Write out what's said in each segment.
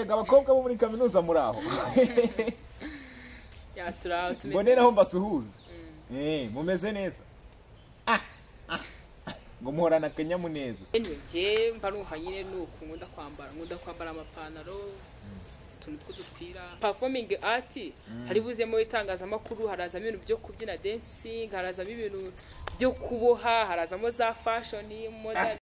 yego abakobwa bo muri kaminuza muri aho ya turaho tumeze mboneraho mbasuhuze mumeze neza ngo muhorana akanyamuneza anyway je mba numva nyine nuko nkunda kwambara amapantaro utuntu tw'udupira performing art hari buzemo itangazamakuru harazamo ibintu byo kubyina dancing harazamo ibintu byo kuboha harazamo za fashion model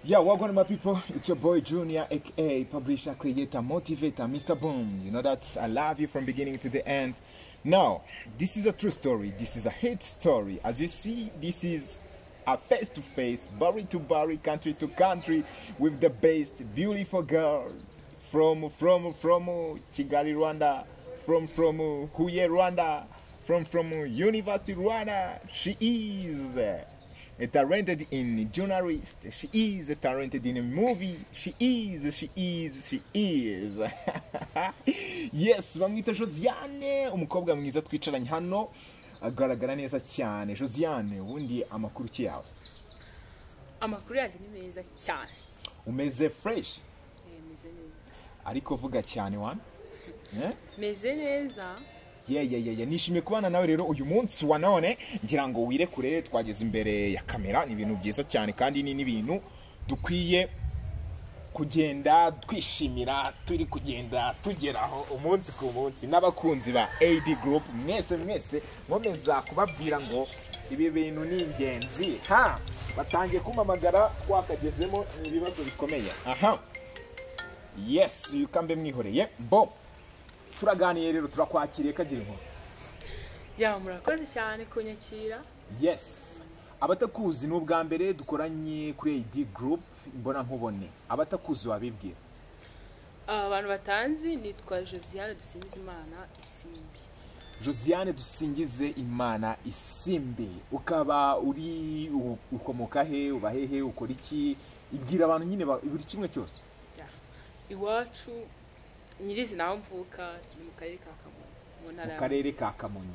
Yeah, welcome my people. It's your boy Junior, aka publisher, creator, motivator, Mr. Boom. You know that I love you from beginning to the end. Now, this is a true story. This is a hate story. As you see, this is a face-to-face, body to body, country to country, with the best beautiful girl from Kigali, Rwanda, from Huye, Rwanda, from University, Rwanda. She is a talented in journalist. She is a talented in a movie. She is. Yes, bamwita Josiane, umukobwa mwiza twicaranye hano, agaragara neza cyane. Josiane, ubundi amakuru ki yawe? Amakuru yanjye ni meza cyane. Umeze fresh? Meze neza. Ariko vuga cyane wana? Meze neza. Yeah. Nishimiye kubana nawe rero uyu munsi wa none ngira ngo wirekure twageze imbere ya kamera ni ibintu byiza cyane kandi ni ibintu dukwiye kugenda twishimira turi kugenda tugeraho umunsi ku munsi n'abakunzi ba AD Group mwese nkomeza kubabwira ngo ibi bintu ni ingenzi batangiye kumamagara twakagezemo ibibazo bikomeye yes yukambe mwihoreye turaganiye rero turakwakiriye kagira inkuru ya murakoze cyane kunyakira yes abatakuzi n'ubwa mbere dukoranye kuri AD Group imbona nkubone abatakuzi wabibwira abantu batanzi nitwa Josiane Dusingize Imana Isimbi ukaba uri ukomoka he ubahehe ukora iki ibwira abantu nyine buri kimwe cyose iwacu nyirizi naho mvuka ni mu karere ka Kamonyi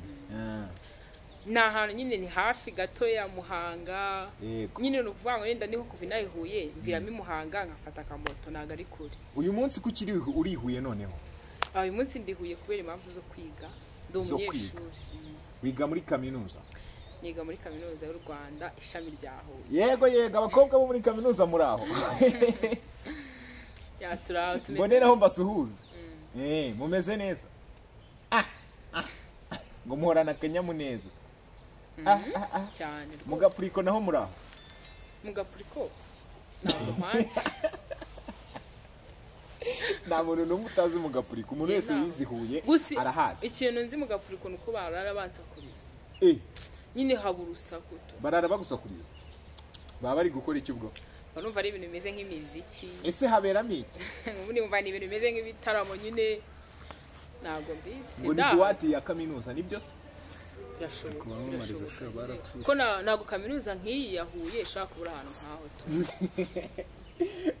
na ahantu nyine ni hafi gato ya Muhanga nyine no kuvuga ngo yenda niho kuva inayihuye mviramo Muhanga nkafata akamoto naga ari kure uyu munsi kuki urihuye noneho uyu munsi ndihuye kubera impamvu zo kwiga ndumunyeshuri wiga muri kaminuza niga muri kaminuza y'u Rwanda ishami rya Huye yego abakobwa bo muri kaminuza muri aho ya turaho tumeze mboneraho mbasuhuze mumeze neza ngo muhorana akanyamuneza cyane mugapuriko naho muri aho mugapuriko ntabwo mpazi nta muntu n'umwe utazi mugapuriko umuntu wese wizihuye arahazi ikintu nzi mugapuriko nuko barara bansakuriza nyine haba urusaku barara bagusakuriza baba bari gukora iki ubwo barumva ari ibintu bimeze nk'imiziki ese haberamo iki ubundi mva ni ibintu bimeze nk'ibitaramo nyine ntabwo mbizi ngo ni buwate ya kaminuza nibyo se birashoboka ko ntabwo kaminuza nk'iyi yahuye ishaka kubura ahantu nk'aho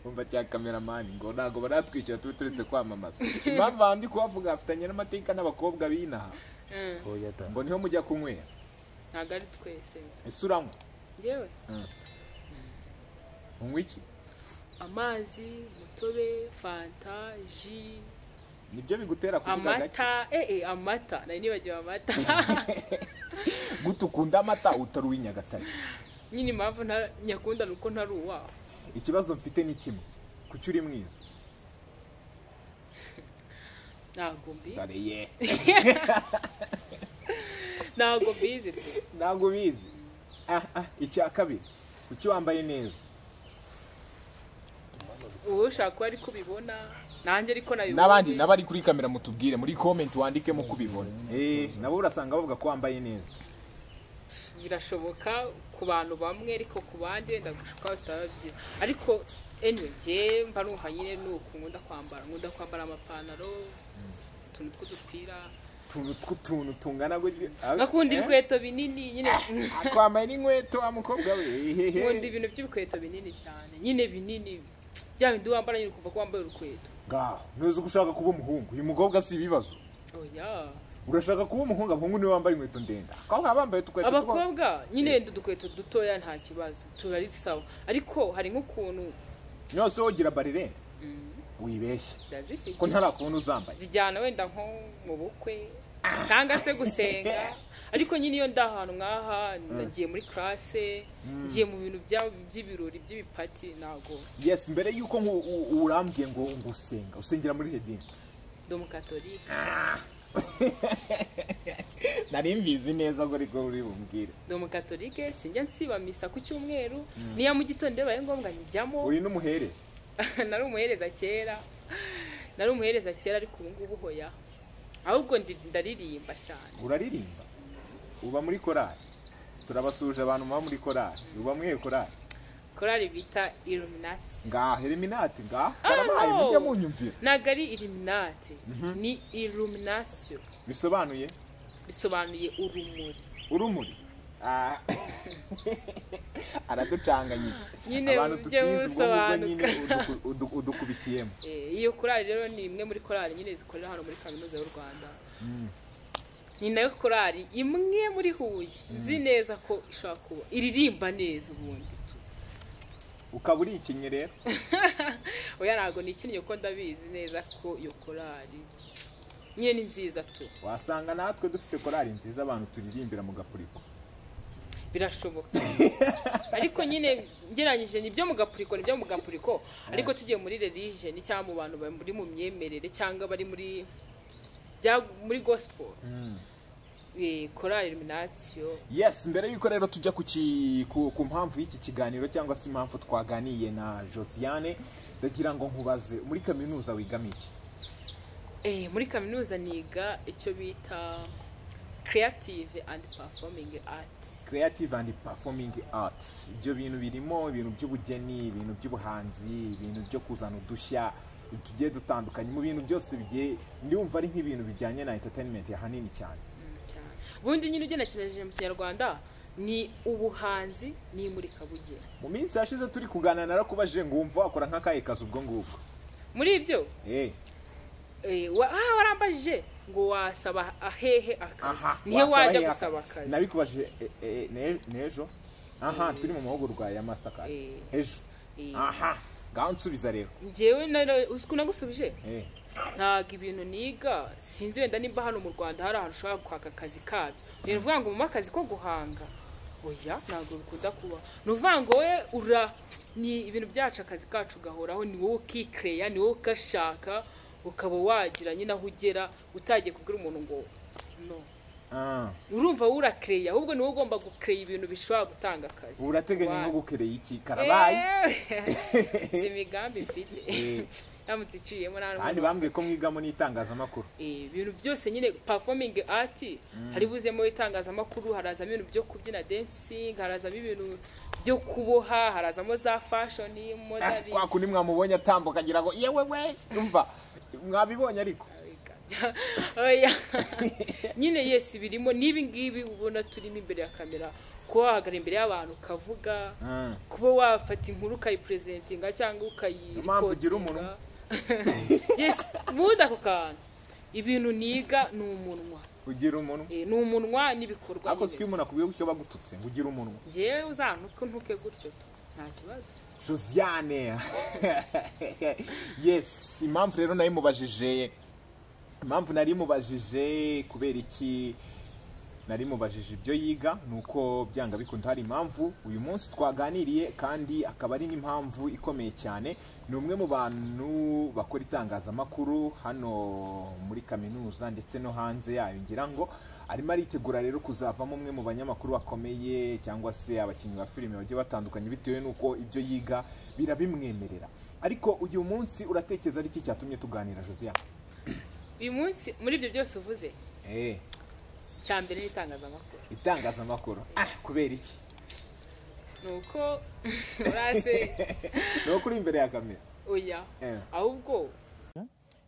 umva cya kameramani ngo ntabwo baratwishyura tube turetse kwamamaza impamvu ahandi kuhavuga hafitanye n'amateka n'abakobwa b'inaha ngo niho mujya kunywera ntabwo ari twese ese uranywa yewe unywa iki amazi umutobe fanta ji nibyo bigutera kuvuga amata nari nibagiwe amata gute ukunda amata utari uw'Inyagatare nyine impamvu nyakunda nuko ntari uwaho ikibazo mfite ni kimwe kuki uri mwiza ntabwo mbizi ntabwo bizi icya kabiri kuki wambaye neza uwo ushaka ko ari kubibona nanjye ariko nabibona n'abandi n'abari kuri kamera mutubwire muri comment wandikemo kubibona nabo urasanga bavuga ko wambaye neza birashoboka ku bantu bamwe ariko ku bandi wenda gushuka utabigize ariko anyway je mba nuha nyine nuko nkunda kwambara amapantaro tuntu tw'udupira tuntu tungana gutyo ngakunda ibikweto binini nyine akwambaye n'inkweto amukobwa we nkunda ibintu by'ibikweto binini cyane nyine binini bya bindi wambara nyine kuva ko wambaye urukweto ngaho nuzi gushaka kuba umuhungu uyu mukobwa si ibibazo oya urashaka kuba umuhungu abahungu niwe wambaye inkweto ndende akaba bambaye tukweto abakobwa nyine udukweto dutoya nta kibazo tubari sawa ariko hari nk'ukuntu nyose wogira barire wibeshye ko ntarakubona uzambaye zijyana wenda nko mu bukwe cyangwa se gusenga ariko nyine iyo ndahantu nkaha ndagiye muri classe ngiye mu bintu by'ibirori by'ibipati nago yes mbere yuko urambwiye ngo ngusenga usengera muri hedini do mu katolika nari mbizi neza ko ariko uri bumbwire do mu katolike sinjya nsiba misa ku cyumweru niya mu gitondo baye ngombwa njyamo uri n'umuhereza nari umuhereza kera ariko ubu ngubu hoya ahubwo ndaririmba cyane uraririmba uba muri korali turabasuje abantu muba muri korali uba mwihe korali bita Illuminati ngaho Illuminati ngaho karabaye mujya munyumvira ntago ari Illuminati ni Illumination bisobanuye urumuri araducanganyije abantu tutize ubwo nyine udukubitiyemo iyo korali rero ni imwe muri korali nyine zikorera hano muri kaminuza y'u Rwanda ni nayo korali imwe muri Huye nzi neza ko ishaka kuba iririmba neza ubundi ukaba uri ikinye rero oya ntago ni ikinye ko ndabizi neza ko iyo korali nyine ni nziza tu wasanga natwe dufite korali nziza abantu turirimbira mu gapuriko birashoboka ariko nyine ngeranyije nibyo mu gapuriko ariko tugiye muri religion cyangwa mu bantu bari mu myemerere cyangwa bari muri gospel korali Illumination yes mbere yuko rero tujya ku mpamvu y'iki kiganiro cyangwa se impamvu twaganiye na Josiane ndagira ngo nkubaze muri kaminuza wigamo iki muri kaminuza niga icyo bita creative and performing art ibyo bintu birimo ibintu by'ubugeni ibintu by'ubuhanzi ibintu byo kuzana udushya tugiye dutandukanye mu bintu byose bigiye ndumva ari nk'ibintu bijyanye na entertainment hanini cyane ubundi nyine ugenekereje mu Kinyarwanda ni ubuhanzi n'imurikabugeni mu minsi yashize turi kuganira narakubajije ngo wumva wakora nk'akahe kazi ubwo ngubwo muri ibyo warambajije ngo wasaba ahehe akazi nihe wajya gusaba akazi nabikubajije n'ejo turi mu mahugurwa ya Mastercard ejo ngaho nsubiza rero njyewe uzi nagusubije ntago ibintu niga sinzi wenda nimba hano mu Rwanda hari ahantu ushobora kwaka akazi kabyo ni ukuvuga ngo mu akazi ko guhanga oya ntabwo bikunda kuba ni ukuvuga ngo we ni ibintu byacu akazi kacu gahoraho ni wowe ukikereya ni wowe ugashaka ukaba wagira nyine aho ugera utagiye kubwira umuntu ngo no urumva urakereya ahubwo ni wowe ugomba gukereya ibintu bishobora gutanga akazi urateganya no gukereya iki karabaye si imigambi mfite yamutse iciyemo kandi bambwiye ko mwigamo n'itangazamakuru ibintu byose nyine performing art hari buzemo itangazamakuru harazamo ibintu byo kubyina dancing harazamo ibintu byo kuboha harazamo za fashion modeling kwa kundi mwamubonye atambuka agira ngo yewe we umva mwabibonye ariko oya nyine yes birimo nibi ngibi ubona turimo imbere ya kamera kuba wahagara imbere y'abantu ukavuga kuba wafata inkuru ukayipresentinga cyangwa ukayiripotinga yes muda ako kantu ibintu niga ni umunwa ugira umunwa ni umunwa n'ibikorwa ariko siko umuntu akubwiye gutyo bagututse ngo ugira umunwa njyewe uzantuke gutyo nta kibazo Josiane yes impamvu rero nari mubajije kubera iki nari mubajije ibyo yiga nuko byanga bikunda hari impamvu uyu munsi twaganiriye kandi akaba ari n'impamvu ikomeye cyane ni umwe mu bantu bakora itangazamakuru hano muri kaminuza ndetse no hanze yayo ngira ngo arimo aritegura rero kuzavamo umwe mu banyamakuru bakomeye cyangwa se abakinnyi ba filime bagiye batandukanye bitewe nuko ibyo yiga birabimwemerera ariko uyu munsi uratekereza ari iki cyatumye tuganira Josiane uyu munsi muri ibyo byose uvuze cyambere itangazamakuru kubera iki nuko urase no kuri imbere ya kamera oya ahubwo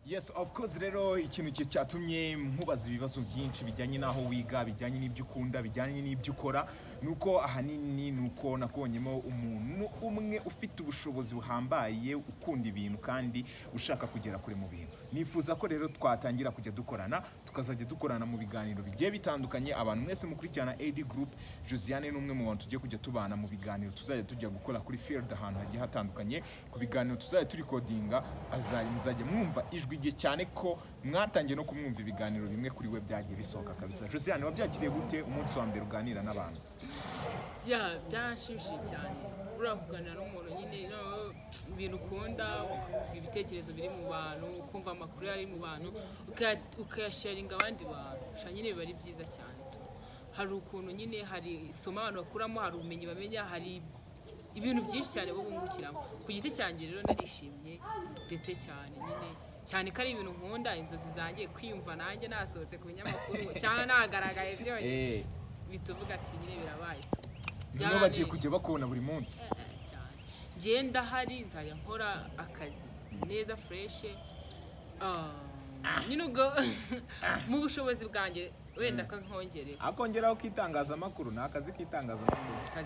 yes of course rero ikintu cyatumye nkubaza ibibazo byinshi bijyanye naho wiga bijyanye n'ibyo ukunda bijyanye n'ibyo ukora nuko ahanini nuko nakonyemo umuntu umwe ufite ubushobozi buhambaye ukunda ibintu kandi ushaka kugera kure mu bintu nifuza ko rero twatangira kujya dukorana tukazajya dukorana mu biganiro bigiye bitandukanye abantu mwese mukurikirana AD Group Josiane n'umwe mu bantu tugiye kujya tubana mu biganiro tuzajya tujya gukora kuri field ahantu hagiye hatandukanye ku biganiro tuzajya turi codinga muzajya mwumva ijwi rye cyane ko mwatangiye no kumwumva ibiganiro bimwe kuri we byagiye bisohoka kabisa Josiane wabyakiriye gute umunsi wa mbere uganira n'abantu ya byanshimishije cyane uravuganira n'umuntu nyine ibintu ukunda ibitekerezo biri mu bantu ukumva amakuru ari mu bantu ukayasharinga abandi bantu nyine biba ari byiza cyane hari ukuntu nyine hari isomo abantu bakuramo hari ubumenyi bamenya hari ibintu byinshi cyane bo bungukiramo ku giti cyanjye rero narishimye ndetse cyane nyine cyane ko ari ibintu nkunda inzozi zanjye kwiyumva nanjye nasohotse ku binyamakuru cyangwa nagaragaye byonyine bituvuga ati nyine birabaye niyo bagiye kujya bakubona buri munsi cyane ngenda hari nzajya nkora akazi neza fresh nyine ubwo mu bushobozi bwanjye wenda kankongere akongeraho kitangazamakuru ni akazi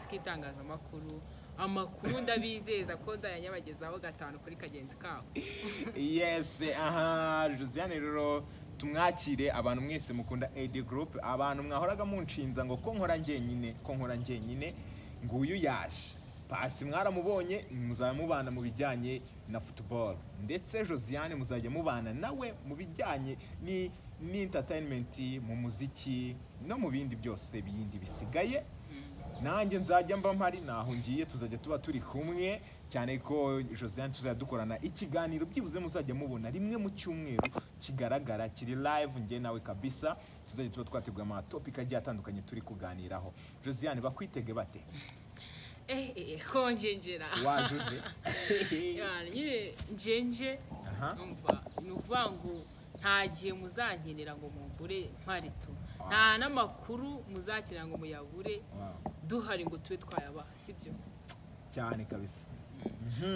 k'itangazamakuru amakuru ndabizeza ko nzayanyabagezaho 5 kuri kagenzi kabo yes Josiane rero tumwakire abantu mwese mukunda AD Group abantu mwahoraga munshinza ngo ko nkora njyenyine nguyu yaje pasi mwaramubonye muzamubana mu bijyanye na football ndetse Josiane muzajya mubana nawe mu bijyanye ni entertainment mu muziki no mu bindi byose bindi bisigaye nanjye nzajya mba mpari naho ngiye tuzajya tuba turi kumwe cyane ko Josiane tuzajya dukorana ikiganiro byibuze muzajya mubona rimwe mu cyumweru kigaragara kiri live njye nawe kabisa tuzajya tuba twateguye ama topic agiye atandukanye turi kuganiraho Josiane bakwitege bate konjenjera wajuje nyine njenje umva nuvuga ngo nta gihe muzankenera ngo mugure mparitu nta n'amakuru muzakira ngo muyabure duhari ngo tube twayabaha sibyo cyane kabisa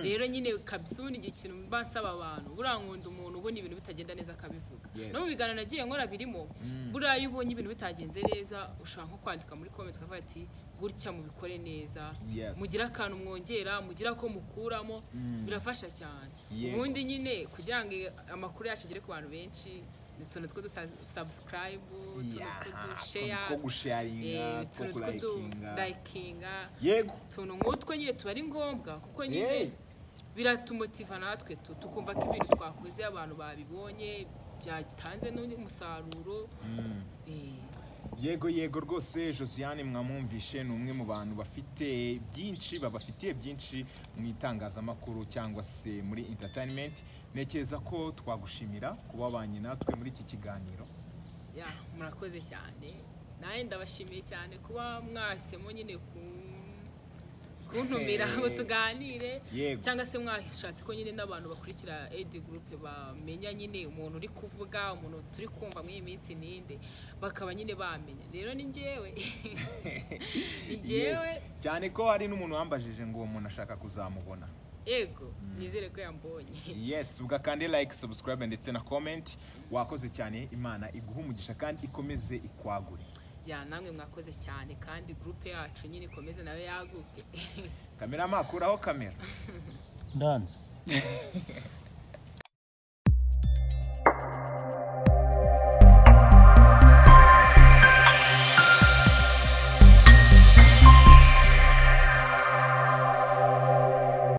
rero nyine kabisa ubundi ikintu mba nsaba abantu burankunda umuntu ubona ibintu bitagenda neza akabivuga no mu biganiro nagiye nkora birimo buriya iyo ubonye ibintu bitagenze neza ushaka nko kwandika muri comment ukavuga ati gutya mubikore neza mugira akantu mwongera mugira ko mukuramo birafasha cyane ubundi nyine kugira ngo amakuru yacu agere ku bantu benshi utuntu two subscribe utuntu two sharinga utuntu two likinga yego utuntu nk'utwo nyine tuba ari ngombwa kuko nyine biratumotiva natwe tukumva ko ibintu twakoze abantu babibonye byatanze n'undi musaruro yego rwose Josiane mwamwumvishe ni umwe mu bantu bafite byinshi babafitiye byinshi mu itangazamakuru cyangwa se muri entertainment nekeza ko twagushimira kuba wabanye natwe muri iki kiganiro murakoze cyane nawe ndabashimiye cyane kuba mwasemo nyine kuntumira ngo tuganire cyangwa se mwashatse ko nyine n'abantu bakurikira AD Group bamenya nyine umuntu uri kuvuga umuntu turi kumva muri iyi minsi ninde bakaba nyine bamenya rero ni njyewe cyane ko hari n'umuntu wambajije ngo uwo muntu ashaka kuzamubona yego nizere ko yambonye yes ugakande like subscribe ndetse na comment wakoze cyane Imana iguha umugisha kandi ikomeze ikwagure namwe mwakoze cyane kandi group yacu nyine ikomeze nawe yaguke kamera makuraho kamera ndanze